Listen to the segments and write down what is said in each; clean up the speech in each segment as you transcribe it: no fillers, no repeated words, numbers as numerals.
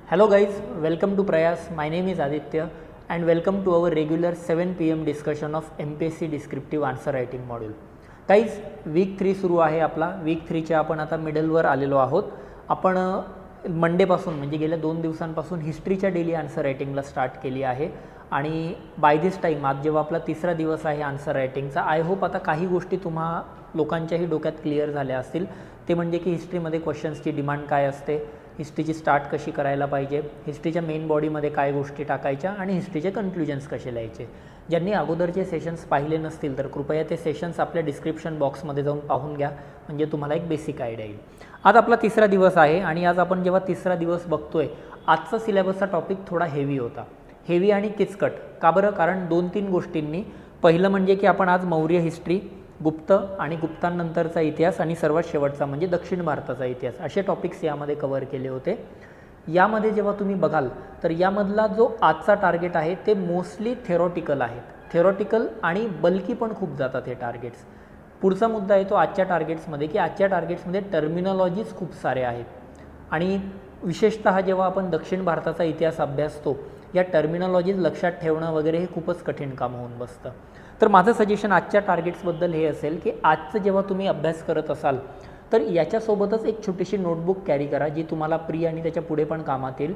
Hello guys, welcome to Prayas. My name is Aditya and welcome to our regular 7 PM discussion of MPSC descriptive answer writing module. Guys, week 3 सुरू आहे आपला. week 3 च्या आपण आता मिडलवर आलेलो आहोत. आपण मंडे पासून म्हणजे गेल्या 2 दिवसांपासून हिस्ट्रीच्या डेली आन्सर रायटिंगला स्टार्ट केली आहे आणि बाय दिस टाइम आज जेव्हा आपला तिसरा दिवस आहे आन्सर रायटिंगचा, आय होप आता काही गोष्टी तुम्हा लोकांच्याही डोक्यात क्लिअर झाल्या असतील. ते म्हणजे की हिस्ट्रीमध्ये क्वेश्चन्सची डिमांड काय असते, हिस्ट्रीची स्टार्ट कशी करायला पाहिजे, हिस्ट्रीच्या मेन बॉडीमध्ये काय गोष्टी टाकायच्या आणि हिस्ट्रीचे कन्क्लुजन्स कसे लिहायचे. ज्यांनी अगोदरचे सेशन्स पाहिले नसतील तर कृपया ते सेशन्स आपल्या डिस्क्रिप्शन बॉक्समध्ये जाऊन पाहून घ्या, म्हणजे तुम्हाला एक बेसिक आयडिया येईल. आज आपला तिसरा दिवस आहे आणि आज आपण जेव्हा तिसरा दिवस बघतोय, आजचा सिलेबसचा टॉपिक थोडा हेवी होता. हेवी आणि किचकट का बरं? कारण 2-3 गोष्टींनी. पहिलं म्हणजे की आपण आज मौर्य हिस्ट्री, गुप्त आणि गुप्तांनंतरचा इतिहास आणि सर्वात शेवटचा म्हणजे दक्षिण भारताचा इतिहास असे टॉपिक्स यामध्ये कव्हर केले होते. यामध्ये जेव्हा तुम्ही बघाल तर यामधला जो आजचा टार्गेट आहे ते मोस्टली थेरॉटिकल आहेत. थेरॉटिकल आणि बल्की पण खूप जातात हे टार्गेट्स. पुढचा मुद्दा आहे तो आजच्या टार्गेट्समध्ये की आजच्या टार्गेट्समध्ये टर्मिनॉलॉजीज खूप सारे आहेत आणि विशेषतः जेव्हा आपण दक्षिण भारताचा इतिहास अभ्यासतो या टर्मिनॉलॉजीज लक्षात ठेवणं वगैरे हे खूपच कठीण काम होऊन बसतं. तर माझं सजेशन आजच्या टार्गेट्सबद्दल हे असेल की आजचं जेव्हा तुम्ही अभ्यास करत असाल तर याच्यासोबतच एक छोटीशी नोटबुक कॅरी करा जी तुम्हाला प्री आणि त्याच्या पुढे पण कामात येईल.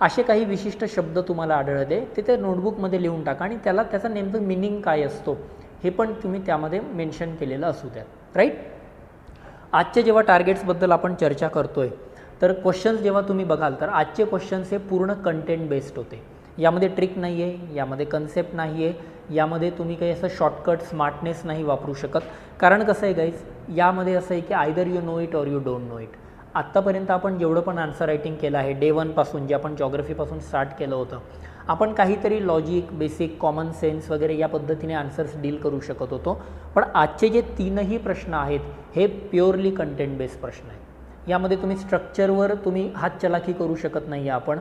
असे काही विशिष्ट शब्द तुम्हाला आढळले ते त्या नोटबुकमध्ये लिहून टाका आणि त्याचा नेमकं मिनिंग काय असतो हे पण तुम्ही त्यामध्ये मेन्शन केलेलं असू द्या. राईट. आजचे जेव्हा टार्गेट्सबद्दल आपण चर्चा करतोय तर क्वेश्चन्स जेव्हा तुम्ही बघाल तर आजचे क्वेश्चन्स हे पूर्ण कंटेंट बेस्ड होते. यामध्ये ट्रिक नाही आहे, यामध्ये कन्सेप्ट नाही आहे, यामध्ये तुम्ही काही असं शॉर्टकट स्मार्टनेस नाही वापरू शकत. कारण कसं आहे गाईज, यामध्ये असं आहे की either you know it or you don't know it. आत्तापर्यंत आपण जेवढं पण आन्सर रायटिंग केलं आहे डे 1 पासून, जे आपण जॉग्रफीपासून स्टार्ट केलं होतं, आपण काहीतरी लॉजिक, बेसिक, कॉमन सेन्स वगैरे या पद्धतीने आन्सर्स डील करू शकत होतो. पण आजचे जे 3ही प्रश्न आहेत हे प्युअरली कंटेंट बेस्ड प्रश्न आहेत. यामध्ये तुम्ही स्ट्रक्चरवर तुम्ही हातचलाखी करू शकत नाही. आपण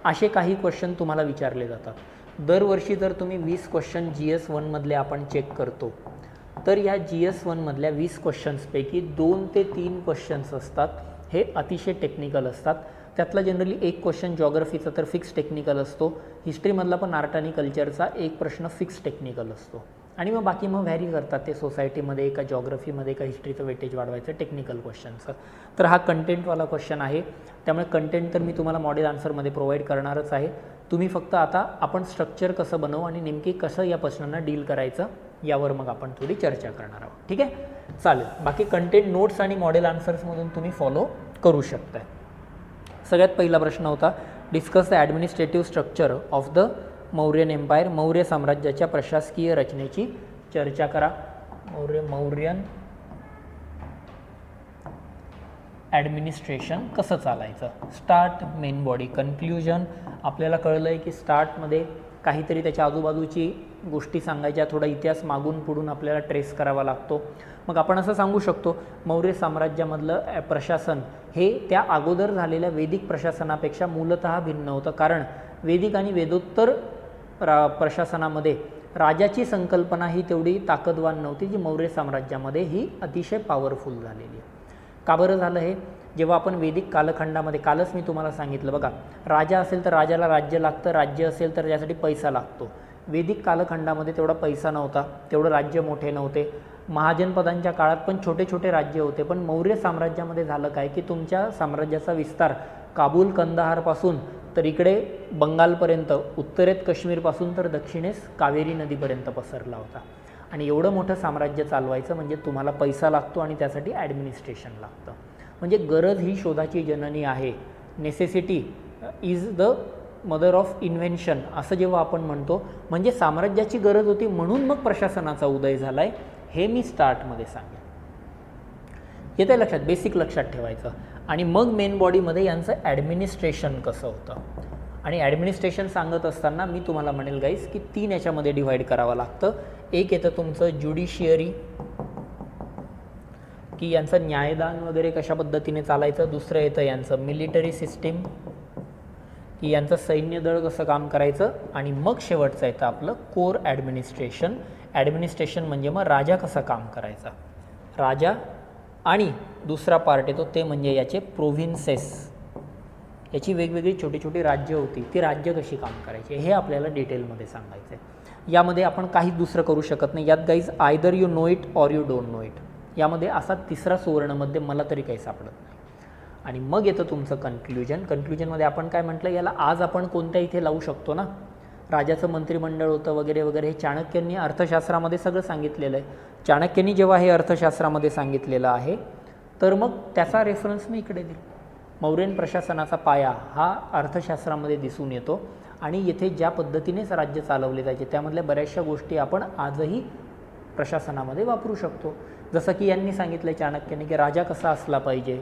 असे काही क्वेश्चन तुम्हाला विचारले जातात. दरवर्षी जर तुम्ही 20 क्वेश्चन GS1 मधले आपण चेक करतो तर या GS1 मधल्या 20 क्वेश्चन्सपैकी 2 ते 3 क्वेश्चन्स असतात हे अतिशय टेक्निकल असतात. त्यातला जनरली एक क्वेश्चन जॉग्रफीचा तर फिक्स टेक्निकल असतो. हिस्ट्रीमधला पण आर्ट आणि कल्चरचा एक प्रश्न फिक्स टेक्निकल असतो आणि मग बाकी व्हॅरी करतात ते सोसायटीमध्ये का जॉग्रफीमध्ये का हिस्ट्रीचं वेटेज वाढवायचं टेक्निकल क्वेश्चनचं. तर हा कंटेंटवाला क्वेश्चन आहे, त्यामुळे कंटेंट तर मी तुम्हाला मॉडेल आन्सरमध्ये प्रोव्हाइड करणारच आहे. तुम्ही फक्त आता आपण स्ट्रक्चर कसं बनवू आणि नेमकी कसं या प्रश्नांना डील करायचं यावर मग आपण थोडी चर्चा करणार आहोत. ठीक आहे, चालेल. बाकी कंटेंट नोट्स आणि मॉडेल आन्सर्समधून तुम्ही फॉलो करू शकताय. सगळ्यात पहिला प्रश्न होता, discuss the administrative structure of the Mauryan empire. Maurya साम्राज्याच्या प्रशासकीय रचनेची चर्चा करा. मौर्यन ॲडमिनिस्ट्रेशन कसं चालायचं. Start, main body, conclusion. आपल्याला कळलं आहे की स्टार्टमध्ये काहीतरी त्याच्या आजूबाजूची गोष्टी सांगायच्या, थोडा इतिहास मागून पुढून आपल्याला ट्रेस करावा लागतो. मग आपण असं सांगू शकतो मौर्य साम्राज्यामधलं प्रशासन हे त्या अगोदर झालेल्या वैदिक प्रशासनापेक्षा मूलतः भिन्न होतं. कारण वैदिक आणि वेदोत्तर प्रशासनामध्ये राजाची संकल्पना ही तेवढी ताकदवान नव्हती जी मौर्य साम्राज्यामध्ये ही अतिशय पॉवरफुल झालेली आहे. का बरं झालं हे? जेव्हा आपण वैदिक कालखंडामध्ये, कालच मी तुम्हाला सांगितलं बघा, राजा असेल तर राजाला राज्य लागतं, राज्य असेल तर त्यासाठी पैसा लागतो. वैदिक कालखंडामध्ये तेवढा पैसा नव्हता, तेवढं राज्य मोठे नव्हते. महाजनपदांच्या काळात पण छोटे छोटे राज्य होते. पण मौर्य साम्राज्यामध्ये झालं काय की तुमच्या साम्राज्याचा विस्तार काबूल, कंदाहारपासून तर इकडे बंगालपर्यंत, उत्तरेत काश्मीरपासून तर दक्षिणेस कावेरी नदीपर्यंत पसरला होता. आणि एवढं मोठं साम्राज्य चालवायचं म्हणजे तुम्हाला पैसा लागतो आणि त्यासाठी ॲडमिनिस्ट्रेशन लागतं. म्हणजे गरज ही शोधाची जननी आहे. Necessity is the mother of invention असं जेव्हा आपण म्हणतो, म्हणजे साम्राज्याची गरज होती म्हणून मग प्रशासनाचा उदय झाला आहे, हे मी स्टार्टमध्ये सांगेन. येतं लक्षात, बेसिक लक्षात ठेवायचं. आणि मग मेन बॉडीमध्ये यांचं ॲडमिनिस्ट्रेशन कसं होतं. आणि ॲडमिनिस्ट्रेशन सांगत असताना मी तुम्हाला म्हणेल गाईज की 3 याच्यामध्ये डिव्हाइड करावं लागतं. एक येतं तुमचं ज्युडिशियरी, की यांचं न्यायदान वगैरे कशा पद्धतीने चालायचं. दुसरं येतं यांचं मिलिटरी सिस्टीम, की यांचं सैन्यदळ कसं काम करायचं. आणि मग शेवटचं येतं आपलं कोर ॲडमिनिस्ट्रेशन. ॲडमिनिस्ट्रेशन म्हणजे मग राजा कसा काम करायचा, राजा. आणि दुसरा पार्ट येतो ते म्हणजे याचे प्रोव्हिन्सेस, याची वेगवेगळी छोटी छोटी राज्य होती, ती राज्य कशी काम करायची हे आपल्याला डिटेलमध्ये सांगायचं आहे. यामध्ये आपण काहीच दुसरं करू शकत नाही. यात guys either you know it or you don't know it, यामध्ये असा तिसरा सुवर्णमध्ये मला तरी काही सापडत नाही. आणि मग येतं तुमचं कन्क्ल्युजन. कन्क्ल्युजनमध्ये आपण काय म्हटलं, याला आज आपण कोणत्या इथे लावू शकतो ना, राजाचं मंत्रिमंडळ होतं वगैरे वगैरे, हे चाणक्यांनी अर्थशास्त्रामध्ये सगळं सांगितलेलं आहे. चाणक्यांनी जेव्हा हे अर्थशास्त्रामध्ये सांगितलेलं आहे तर मग त्याचा रेफरन्स मी इकडे दिला. मौर्यन प्रशासनाचा पाया हा अर्थशास्त्रामध्ये दिसून येतो आणि येथे ज्या पद्धतीनेच राज्य चालवले जायचे त्यामधल्या बऱ्याचशा गोष्टी आपण आजही प्रशासनामध्ये वापरू शकतो. जसं की यांनी सांगितलं चाणक्यांनी की राजा कसा असला पाहिजे,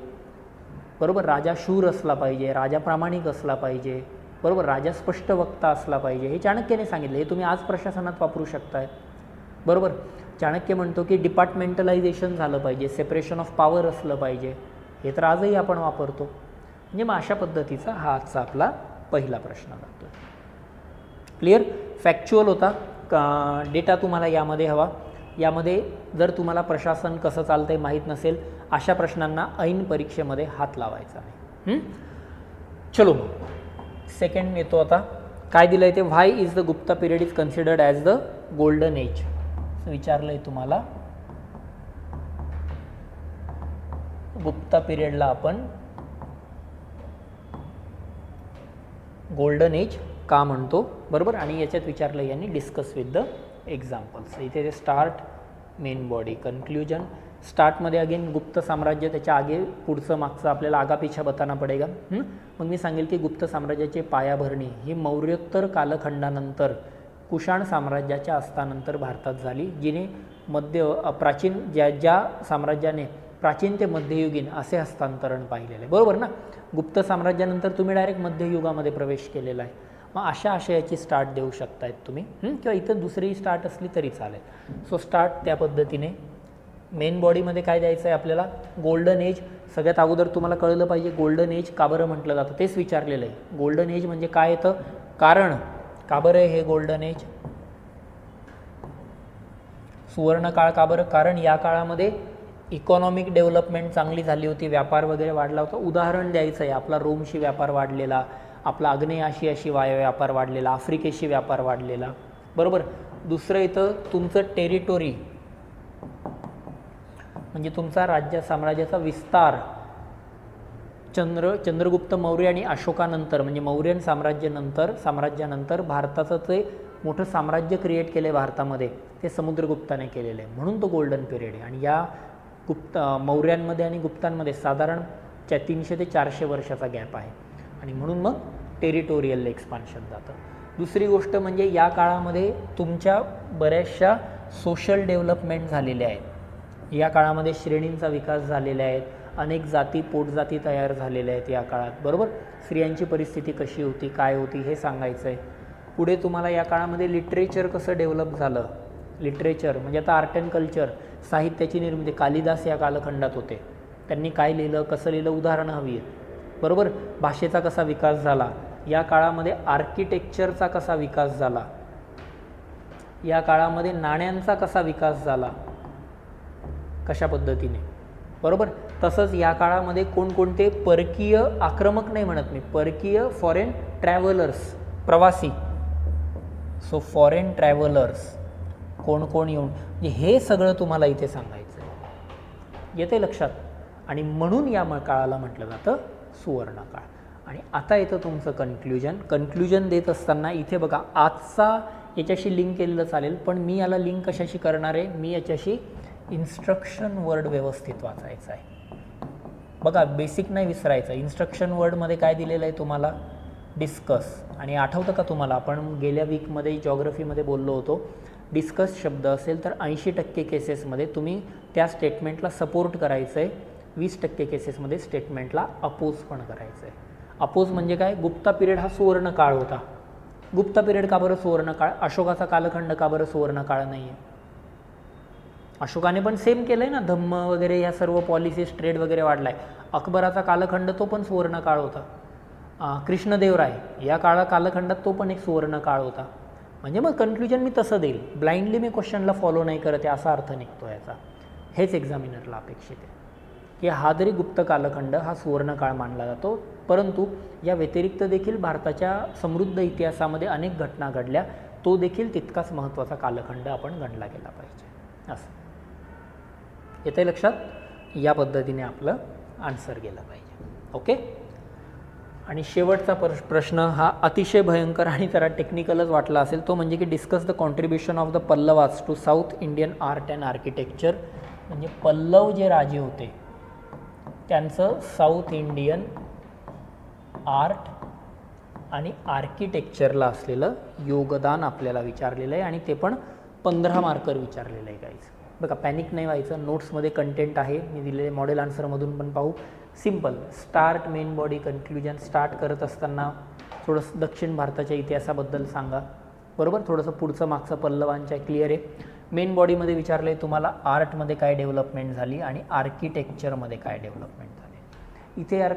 बरोबर, राजा शूर असला पाहिजे, राजा प्रामाणिक असला पाहिजे, बरोबर, राजा स्पष्ट वक्ता असला पाहिजे, हे चाणक्याने सांगितलं. हे तुम्ही आज प्रशासनात वापरू शकताय, बरोबर. चाणक्य म्हणतो की डिपार्टमेंटलायझेशन झालं पाहिजे, सेपरेशन ऑफ पॉवर असलं पाहिजे, हे तर आजही आपण वापरतो. म्हणजे मग अशा पद्धतीचा हा आजचा आपला पहिला प्रश्न लागतो. क्लिअर, फॅक्च्युअल होता, डेटा तुम्हाला यामध्ये हवा. यामध्ये जर तुम्हाला प्रशासन कसं चालतंय माहीत नसेल, अशा प्रश्नांना ऐन परीक्षेमध्ये हात लावायचा नाही. चलो सेकंड येतो आता. काय दिलं आहे ते, why is the Gupta period is considered as the golden age, विचारलं आहे तुम्हाला. गुप्ता पिरियडला आपण गोल्डन एज का म्हणतो, बरोबर. आणि याच्यात विचारलं यांनी डिस्कस विथ द एक्झाम्पल्स. इथे ते स्टार्ट, मेन बॉडी, कन्क्ल्यूजन. स्टार्टमध्ये अगेन गुप्त साम्राज्य, त्याच्या आगे पुढचं मागचं आपल्याला आगापिछा बताना पडेगा. मग मी सांगेल की गुप्त साम्राज्याची पायाभरणी ही मौर्योत्तर कालखंडानंतर कुशाण साम्राज्याच्या अस्तानंतर भारतात झाली, जिने प्राचीन ज्या साम्राज्याने प्राचीन ते मध्ययुगीन असे हस्तांतरण पाहिलेलं आहे, बरोबर ना. गुप्त साम्राज्यानंतर तुम्ही डायरेक्ट मध्ययुगामध्ये प्रवेश केलेला आहे. मग अशा आशयाची स्टार्ट देऊ शकतायत तुम्ही, किंवा इथं दुसरी स्टार्ट असली तरी चालेल. सो स्टार्ट त्या पद्धतीने. मेन बॉडीमध्ये काय द्यायचं आहे आपल्याला, गोल्डन एज. सगळ्यात अगोदर तुम्हाला कळलं पाहिजे गोल्डन एज का बरं म्हटलं जातं, तेच विचारलेलं आहे. गोल्डन एज म्हणजे काय येतं, कारण का बरं हे गोल्डन एज, सुवर्ण काळ का बरं, कारण या काळामध्ये इकॉनॉमिक डेव्हलपमेंट चांगली झाली होती, व्यापार वगैरे वाढला होता. उदाहरण द्यायचं आहे, आपला रोमशी व्यापार वाढलेला, आपला आग्नेय आशियाशी व्यापार वाढलेला, आफ्रिकेशी व्यापार वाढलेला, बरोबर. दुसरं इथं तुमचं टेरिटोरी म्हणजे तुमचा राज्य साम्राज्याचा विस्तार. चंद्रगुप्त मौर्य आणि अशोकानंतर म्हणजे मौर्यन साम्राज्यानंतर भारताचं ते मोठं साम्राज्य क्रिएट केलं आहे भारतामध्ये, ते समुद्रगुप्ताने केलेलं आहे, म्हणून तो गोल्डन पिरियड आहे. आणि या मौर्यांमध्ये आणि गुप्तांमध्ये साधारण 300 ते 400 वर्षाचा गॅप आहे, आणि म्हणून मग टेरिटोरियल एक्सपान्शन जातं. दुसरी गोष्ट म्हणजे या काळामध्ये तुमच्या बऱ्याचशा सोशल डेव्हलपमेंट झालेल्या आहेत. या काळामध्ये श्रेणींचा विकास झालेला आहे, अनेक जाती पोटजाती तयार झालेल्या आहेत या काळात, बरोबर. स्त्रियांची परिस्थिती कशी होती, काय होती हे सांगायचं आहे. पुढे तुम्हाला या काळामध्ये लिटरेचर कसं डेव्हलप झालं, लिटरेचर म्हणजे आता आर्ट अँड कल्चर, साहित्याची निर्मिती. कालिदास या कालखंडात होते, त्यांनी काय लिहिलं, कसं लिहिलं, उदाहरणं हवी आहेत, बरोबर. भाषेचा कसा विकास झाला या काळामध्ये, आर्किटेक्चरचा कसा विकास झाला या काळामध्ये, नाण्यांचा कसा विकास झाला, कशा पद्धतीने, बरोबर. तसंच या काळामध्ये कोणकोणते परकीय, आक्रमक नाही म्हणत मी, परकीय फॉरेन ट्रॅव्हलर्स, प्रवासी, सो फॉरेन ट्रॅव्हलर्स कोण कोण येऊन, म्हणजे हे सगळं तुम्हाला इथे सांगायचं आहे, येते लक्षात. आणि म्हणून या काळाला म्हटलं जातं सुवर्ण काळ. आणि आता येतं तुमचं कन्क्ल्यूजन देत असताना इथे बघा, आजचा याच्याशी लिंक केलेलं चालेल, पण मी याला लिंक कशाशी करणार आहे, मी याच्याशी इन्स्ट्रक्शन वर्ड व्यवस्थित वाचायचं आहे. बघा बेसिक नाही विसरायचं. इन्स्ट्रक्शन वर्डमध्ये काय दिलेलं आहे तुम्हाला, डिस्कस. आणि आठवतं का तुम्हाला, आपण गेल्या वीकमध्ये जॉग्रफीमध्ये बोललो होतो, डिस्कस शब्द असेल तर 80% केसेसमध्ये तुम्ही त्या स्टेटमेंटला सपोर्ट करायचं आहे, 20% केसेसमध्ये स्टेटमेंटला अपोज पण करायचं आहे. अपोज म्हणजे काय, गुप्ता पिरियड हा सुवर्ण काळ होता. गुप्ता पिरियड का बरं सुवर्ण काळ, अशोकाचा कालखंड का बरं सुवर्ण काळ नाही आहे. अशोकाने पण सेम केलं आहे ना, धम्म वगैरे ह्या सर्व पॉलिसीज, ट्रेड वगैरे वाढला आहे. अकबराचा कालखंड तो पण सुवर्ण काळ होता. कृष्णदेवराय या कालखंडात तो पण एक सुवर्ण काळ होता. म्हणजे मग कन्क्ल्युजन मी तसं देईल, ब्लाइंडली मी क्वेश्चनला फॉलो नाही करत आहे असा अर्थ निघतो याचा. हेच एक्झामिनरला अपेक्षित आहे की हा जरी गुप्त कालखंड हा सुवर्ण काळ मानला जातो, परंतु या व्यतिरिक्त देखील भारताच्या समृद्ध इतिहासामध्ये अनेक घटना घडल्या, तो देखील तितकाच महत्त्वाचा कालखंड आपण गणला गेला पाहिजे. असं येते लक्षात. या पद्धतीने आपलं आन्सर गेलं पाहिजे. ओके. आणि शेवटचा प्रश्न हा अतिशय भयंकर आणि जरा टेक्निकलच वाटला असेल, तो म्हणजे की discuss the contribution of the Pallavas to South Indian art and architecture. म्हणजे पल्लव जे राजे होते त्यांचं साऊथ इंडियन आर्ट आणि आर्किटेक्चरला असलेलं योगदान आपल्याला विचारलेलं आहे आणि ते पण 15 मार्कर विचारलेलं आहे गाईज. बघा, पॅनिक नाही व्हायचं. नोट्समध्ये कंटेंट आहे, मी दिलेले मॉडेल आन्सरमधून पण पाहू. Simple start, main body, conclusion. Start करत असताना थोडंसं दक्षिण भारताच्या इतिहासाबद्दल सांगा, बरोबर. थोडंसं पुढचं मागचं पल्लवांच्या क्लिअर आहे. मेन बॉडीमध्ये विचारलं आहे तुम्हाला आर्टमध्ये काय डेव्हलपमेंट झाली आणि आर्किटेक्चरमध्ये काय डेव्हलपमेंट झाले. इथे यार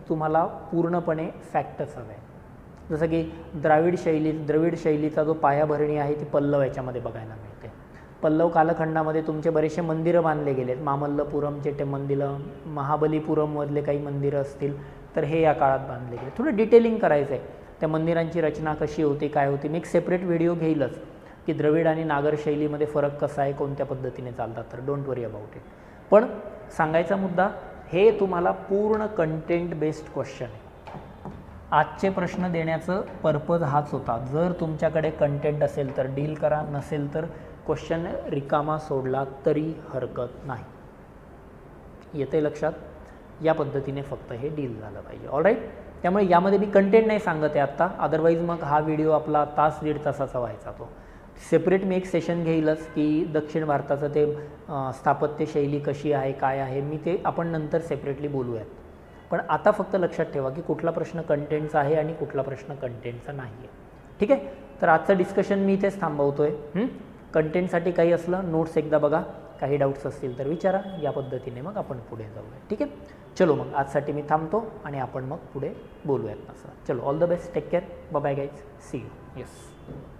तुम्हाला पूर्णपणे फॅक्टच हवं आहे. जसं की द्रविड शैलीचा जो पायाभरणी आहे ती पल्लव याच्यामध्ये बघायला मिळते. पल्लव कालखंडामध्ये तुमचे बरेचसे मंदिरं बांधले गेलेत. मामल्लपुरमचे ते मंदिरं, महाबलीपुरममधले काही मंदिरं असतील तर हे या काळात बांधले गेले. थोडं डिटेलिंग करायचं आहे, त्या मंदिरांची रचना कशी होती, काय होती. मी एक सेपरेट व्हिडिओ घेईलच की द्रविड आणि नागर शैलीमध्ये फरक कसा आहे, कोणत्या पद्धतीने चालतात, तर डोंट वरी अबाउट इट. पण सांगायचा मुद्दा, हे तुम्हाला पूर्ण कंटेंट बेस्ड क्वेश्चन आहे. आजचे प्रश्न देण्याचं पर्पज हाच होता. जर तुमच्याकडे कंटेंट असेल तर डील करा, नसेल तर क्वेश्चन रिकामा सोडला तरी हरकत नाही. येते लक्षात. या पद्धतीने फक्त हे डील झालं पाहिजे. ऑलराईट. त्यामुळे यामध्ये मी कंटेंट नाही सांगत आहे आत्ता, अदरवाईज मग हा व्हिडिओ आपला तास 1.5 तासाचा व्हायचा. तो सेपरेट मी एक सेशन घेईलच की दक्षिण भारताचं ते स्थापत्य शैली कशी आहे, काय आहे, मी ते आपण नंतर सेपरेटली बोलूयात. पण आता फक्त लक्षात ठेवा की कुठला प्रश्न कंटेंटचा आहे आणि कुठला प्रश्न कंटेंटचा नाही आहे. ठीक आहे. तर आजचं डिस्कशन मी इथेच थांबवतो आहे. कंटेंटसाठी काही असलं नोट्स एकदा बघा, काही डाऊट्स असतील तर विचारा. या पद्धतीने मग आपण पुढे जाऊया. ठीक आहे. चलो मग आजसाठी मी थांबतो आणि आपण मग पुढे बोलूयात असं. चलो, all the best, take care, bye bye guys, see you. Yes.